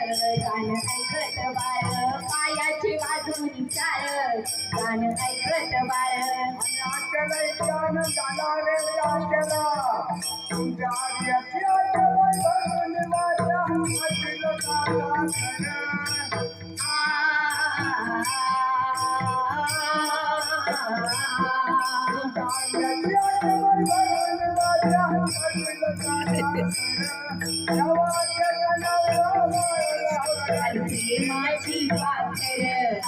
गाणं ऐकत बाळ पायाची बाजूनी चाळ गाणं ऐकत बाळ गाणं झाला रे आचला तुमच्या आर्याची आचला भरून माझ्या अखिल माझी पाखर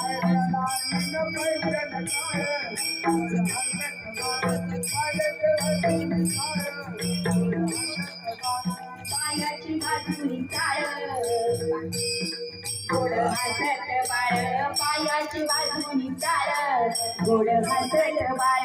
पायाची बाजूनी चाळ गोड हसत बाळ पायाची बाजूनी चाळ गोड हसत बाळ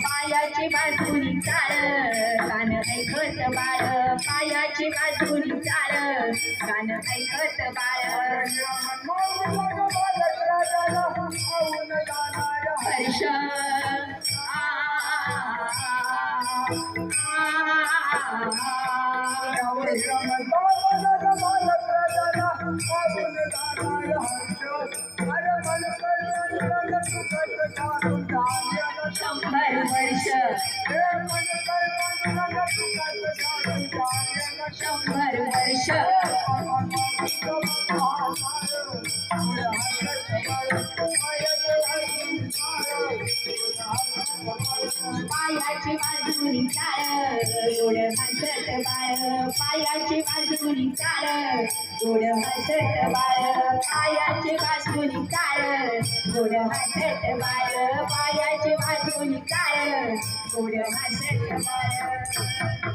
पायाची बाजूनी चाळ गाणं ऐकत बाळ पायाची बाजूनी चाळ गाणं ऐकत बाळ हर्ष शंभर वर्ष शंभर वर्ष पायाची बाजूनी चाळ गोड हसत बाळ पायाची बाजूनी चाळ गोड हसत बाळ पायाची बाजूनी चाळ गोड हसत बाळ पायाची बाजूनी चाळ गोड हसत बाळ